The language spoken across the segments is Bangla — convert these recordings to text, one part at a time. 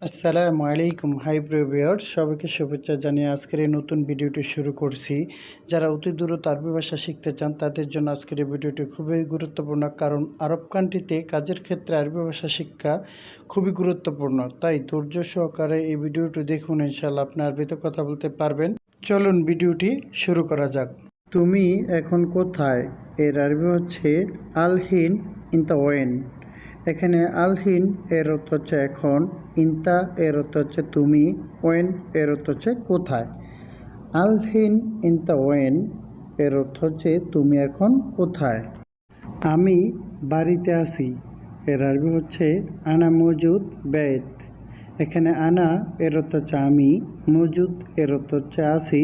আসসালামু আলাইকুম হাই ভিউয়ার্স, সবাইকে শুভেচ্ছা জানিয়ে আজকের এই নতুন ভিডিওটি শুরু করছি। যারা অতি দ্রুত আরবি ভাষা শিখতে চান তাদের জন্য আজকের এই ভিডিওটি খুবই গুরুত্বপূর্ণ, কারণ আরব কান্ট্রিতে কাজের ক্ষেত্রে আরবি ভাষা শিক্ষা খুবই গুরুত্বপূর্ণ। তাই ধৈর্য সহকারে এই ভিডিওটি দেখুন, ইনশাআল্লাহ আপনি আরবিতে কথা বলতে পারবেন। চলুন ভিডিওটি শুরু করা যাক। তুমি এখন কোথায় এর আরবি হচ্ছে আলহিন ইনতা ওয়েন। এখানে আলহিন এর অর্থ হচ্ছে এখন, ইনতা এর অর্থ হচ্ছে তুমি, ওয়েন এর অর্থ হচ্ছে কোথায়। আলহিন ইনতা ওয়েন এর অর্থ হচ্ছে তুমি এখন কোথায়। আমি বাড়িতে আছি এর আরবি হচ্ছে আনা মজুদ বেত। এখানে আনা এর অর্থ হচ্ছে আমি, মজুদ এর অর্থ হচ্ছে আছি,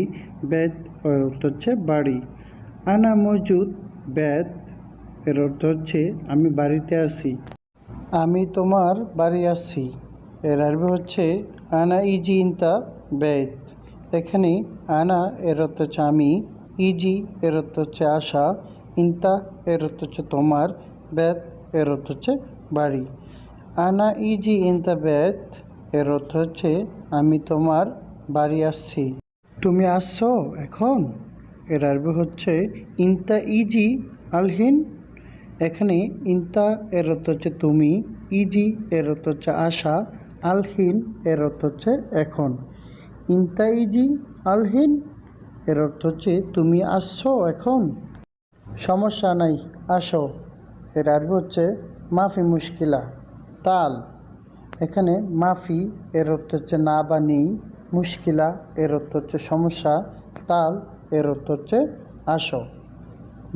বেত এর অর্থ হচ্ছে বাড়ি। আনা মজুদ বেত এর অর্থ হচ্ছে আমি বাড়িতে আছি। আমি তোমার বাড়ি আসছি এর আরবি হচ্ছে আনা ইজি ইনতা বেত। এখানে আনা এর অর্থ হচ্ছে আমি, ইজি এর অর্থ হচ্ছে আসা, ইনতা এর অর্থ হচ্ছে তোমার, বেত এর অর্থ হচ্ছে বাড়ি। আনা ইজি ইনতা বেত এর অর্থ হচ্ছে আমি তোমার বাড়ি আসছি। তুমি আসছো এখন এর আরবি হচ্ছে ইনতা ইজি আলহিন। এখানে ইনতা এর অর্থ হচ্ছে তুমি, ইজি এর অর্থ হচ্ছে আসা, আলহিন এর অর্থ হচ্ছে এখন। ইনতা ইজি আলহিন এর অর্থ হচ্ছে তুমি আসছো এখন। সমস্যা নাই, আসো এর আরবি হচ্ছে মাফি মুশকিলা তাল। এখানে মাফি এর অর্থ হচ্ছে না বা নেই, মুশকিলা এর অর্থ হচ্ছে সমস্যা, তাল এর অর্থ হচ্ছে আসো।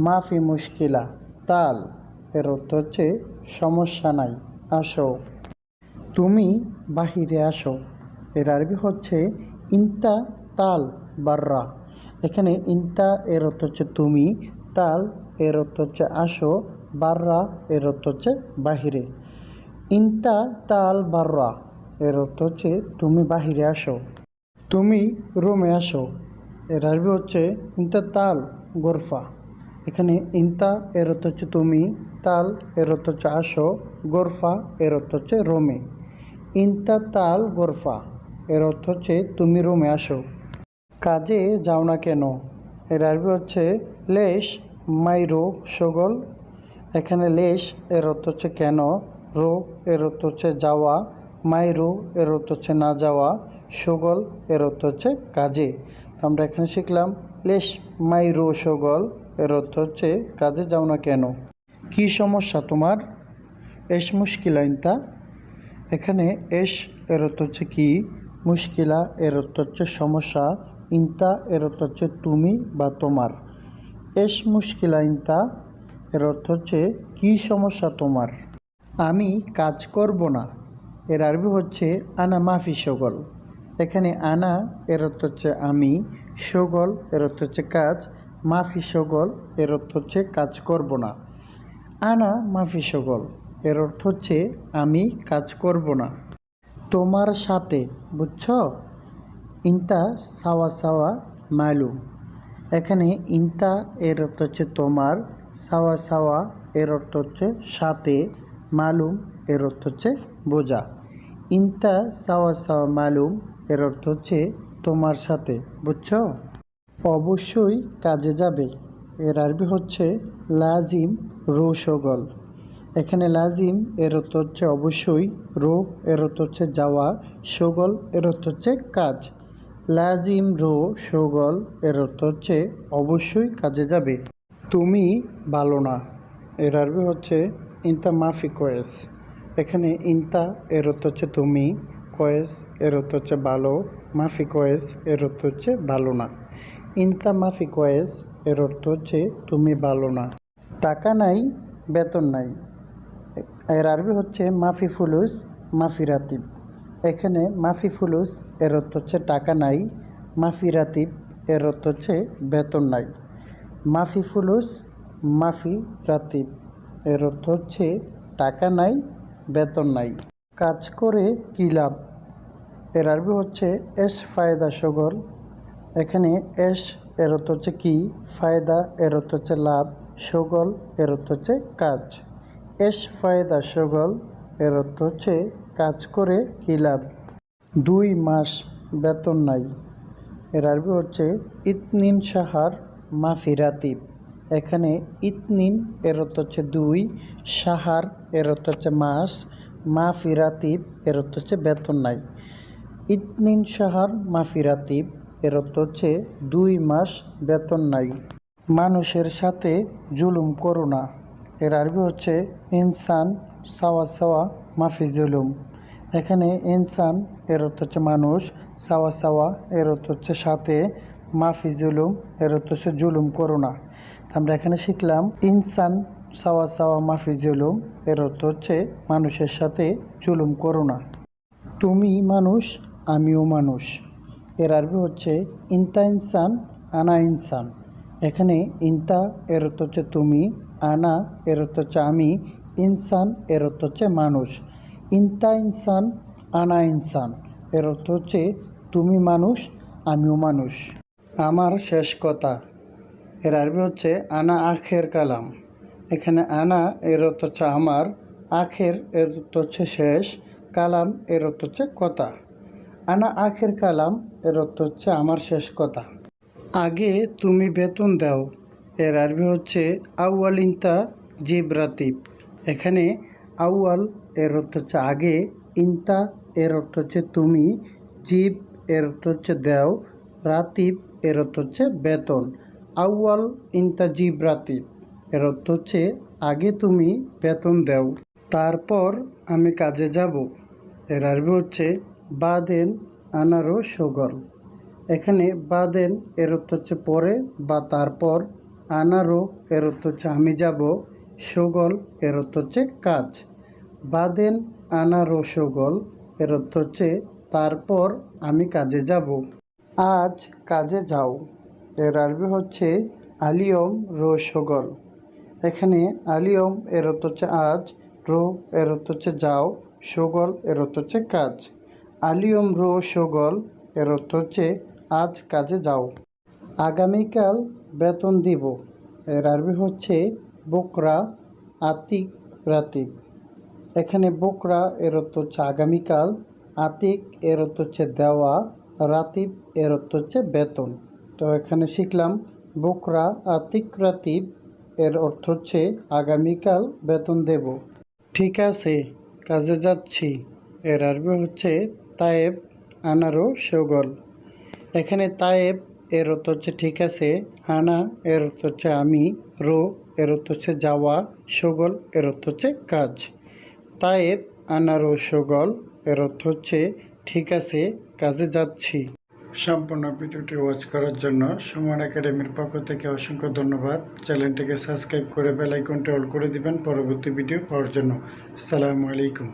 মাফি মুশকিলা তাল এর অর্থ হচ্ছে সমস্যা নাই, আসো। তুমি বাহিরে আসো এর আরবি হচ্ছে ইনতা তাল বাররা। এখানে ইনতা এর অর্থ হচ্ছে তুমি, তাল এর অর্থ হচ্ছে আসো, বাররা এর অর্থ হচ্ছে বাহিরে। ইনতা তাল বাররা এর অর্থ হচ্ছে তুমি বাহিরে আসো। তুমি রুমে আসো এর আরবি হচ্ছে ইনতা তাল গোরফা। এখানে ইনতা এর অর্থ হচ্ছে তুমি, তাল এর অর্থ হচ্ছে আসো, গোরফা এর অর্থ হচ্ছে রুমে। ইনতা তাল গোরফা এর অর্থ হচ্ছে তুমি রুমে আসো। কাজে যাও না কেন এর আরবি হচ্ছে লেশ মাইরো সগল। এখানে লেশ এর অর্থ হচ্ছে কেন, রো এর অর্থ হচ্ছে যাওয়া, মাইরো এর অর্থ হচ্ছে না যাওয়া, সগল এর অর্থ হচ্ছে কাজে। তো আমরা এখানে শিখলাম লেশ মাইরো সগল এর অর্থ হচ্ছে কাজে যাও না কেন। কি সমস্যা তোমার, এস মুশকিলা ইনতা। এখানে এস এর অর্থ হচ্ছে কি, মুশকিলা এর অর্থ হচ্ছে সমস্যা, ইনতা এর অর্থ হচ্ছে তুমি বা তোমার। এস মুশকিলা ইনতা এর অর্থ হচ্ছে কি সমস্যা তোমার। আমি কাজ করব না এর আরবি হচ্ছে আনা মাফি শগল। এখানে আনা এর অর্থ হচ্ছে আমি, শগল এর অর্থ হচ্ছে কাজ, মাফি শগল এর অর্থ হচ্ছে কাজ করব না। আনা মাফি শগল এর অর্থ হচ্ছে আমি কাজ করব না। তোমার সাথে, বুঝছ, ইনতা সাওয়া সাওয়া মালুম। এখানে ইনতা এর অর্থ হচ্ছে তোমার, সাওয়া সাওয়া এর অর্থ হচ্ছে সাথে, মালুম এর অর্থ হচ্ছে বোঝা। ইনতা সাওয়া সাওয়া মালুম এর অর্থ হচ্ছে তোমার সাথে, বুঝছ। অবশ্যই কাজে যাবে এর আরবি হচ্ছে লাজিম রো শগল। এখানে লাজিম এর অর্থ হচ্ছে অবশ্যই, রো এর অর্থ হচ্ছে যাওয়া, শগল এর অর্থ হচ্ছে কাজ। লাজিম রো শগল এর অর্থ হচ্ছে অবশ্যই কাজে যাবে। তুমি ভালো না এর আরবি হচ্ছে ইনতা মাফি কয়েস। এখানে ইনতা এর অর্থ হচ্ছে তুমি, কয়েস এর অর্থ হচ্ছে ভালো, মাফি কয়েস এর অর্থ হচ্ছে ভালো না। ইনতা মাফি কয়েস এর অর্থ হচ্ছে তুমি ভালো না। টাকা নাই, বেতন নাই এর আরবি হচ্ছে মাফি ফুলুস মাফি রাতিব। এখানে মাফি ফুলুস এর অর্থ হচ্ছে টাকা নাই, মাফি রাতিব এর অর্থ হচ্ছে বেতন নাই। মাফি ফুলুস মাফি রাতিব এর অর্থ হচ্ছে টাকা নাই, বেতন নাই। কাজ করে কী লাভ এর আরবি হচ্ছে এস ফায়দা শগল। এখানে এস এর অর্থ হচ্ছে কি, ফায়দা এর অর্থ হচ্ছে লাভ, শগল এর অর্থ হচ্ছে কাজ। এস ফায়দা শগল এর অর্থ হচ্ছে কাজ করে কী লাভ। 2 মাস বেতন নাই। এর আরবি হচ্ছে ইতনিন শাহার মাফি রাতিব। এখানে ইতনিন এর অর্থ হচ্ছে 2, শাহার এর অর্থ হচ্ছে মাস, মাফি রাতিব এর অর্থ হচ্ছে বেতন নাই। ইতনিন শাহার মাফি রাতিব এর অর্থ হচ্ছে 2 মাস বেতন নাই। মানুষের সাথে জুলুম করো না। এর আরবি হচ্ছে ইনসান সাওয়া সাওয়া মাফি জুলুম। এখানে ইনসান এর অর্থ হচ্ছে মানুষ, সাওয়া সাওয়া এর অর্থ হচ্ছে সাথে, মাফি জুলুম এর অর্থ হচ্ছে জুলুম করো না। আমরা এখানে শিখলাম ইনসান সাওয়া সাওয়া মাফি জুলুম এর অর্থ হচ্ছে মানুষের সাথে জুলুম করো না। তুমি মানুষ, আমিও মানুষ। এর আরবি হচ্ছে ইনতা ইনসান আনা ইনসান। এখানে ইনতা এর অর্থ হচ্ছে তুমি, আনা এর অর্থ হচ্ছে আমি, ইনসান এর অর্থ হচ্ছে মানুষ। ইনতা ইনসান আনা ইনসান এর অর্থ হচ্ছে তুমি মানুষ, আমিও মানুষ। আমার শেষ কথা। এর আরবি হচ্ছে আনা আখের কালাম। এখানে আনা এর অর্থ হচ্ছে আমার, আখের এর অর্থ হচ্ছে শেষ, কালাম এর অর্থ হচ্ছে কথা। আনা আখের কালাম এর অর্থ হচ্ছে আমার শেষ কথা। আগে তুমি বেতন দাও। এর আরবি হচ্ছে আউয়াল ইনতা জিব রাতিব। এখানে আউয়াল এর অর্থ হচ্ছে আগে, ইনতা এর অর্থ হচ্ছে তুমি, জিব এর অর্থ হচ্ছে দাও, রাতিব এর অর্থ হচ্ছে বেতন। আউয়াল ইনতা জিব রাতিব এর অর্থ হচ্ছে আগে তুমি বেতন দাও, তারপর আমি কাজে যাব। এর আরবি হচ্ছে বাদেন আনারো শগল। এখানে বাদেন এর অর্থ হচ্ছে পরে বা তারপর, আনারো এর অর্থ হচ্ছে আমি যাব, শগল এর অর্থ হচ্ছে কাজ। বাদেন আনারো শগল এর অর্থ হচ্ছে তারপর আমি কাজে যাব। আজ কাজে যাও। এর আরবি হচ্ছে আলিয়ম রো শগল। এখানে আলিয়ম এর অর্থ হচ্ছে আজ, রো এর অর্থ হচ্ছে যাও, শগল এর অর্থ হচ্ছে কাজ। আলিয়ম রো শগল এর অর্থ হচ্ছে আজ কাজে যাও। আগামীকাল বেতন দিব। এর আরবি হচ্ছে বকরা আতিক রাতিব। এখানে বকরা এর অর্থ হচ্ছে আগামীকাল, আতিক এর অর্থ হচ্ছে দেওয়া, রাতিব এর অর্থ হচ্ছে বেতন। তো এখানে শিখলাম বকরা আতিক রাতিব এর অর্থ হচ্ছে আগামীকাল বেতন দেব। ঠিক আছে, কাজে যাচ্ছি। এর আরবি হচ্ছে তায়েব আনারো শগল। এখানে তায়েব এর অর্থ হচ্ছে ঠিক আছে, আনা এর অর্থ হচ্ছে আমি, রো এর অর্থ হচ্ছে যাওয়া, শগল এর অর্থ হচ্ছে কাজ। তায়েব আনারো শগল এর অর্থ হচ্ছে ঠিক আছে, কাজে যাচ্ছি। সম্পূর্ণ ভিডিওটি ওয়াচ করার জন্য সুমন একাডেমির পক্ষ থেকে অসংখ্য ধন্যবাদ। চ্যানেলটিকে সাবস্ক্রাইব করে বেল আইকনটি অল করে দিবেন পরবর্তী ভিডিও পাওয়ার জন্য। আসসালামু আলাইকুম।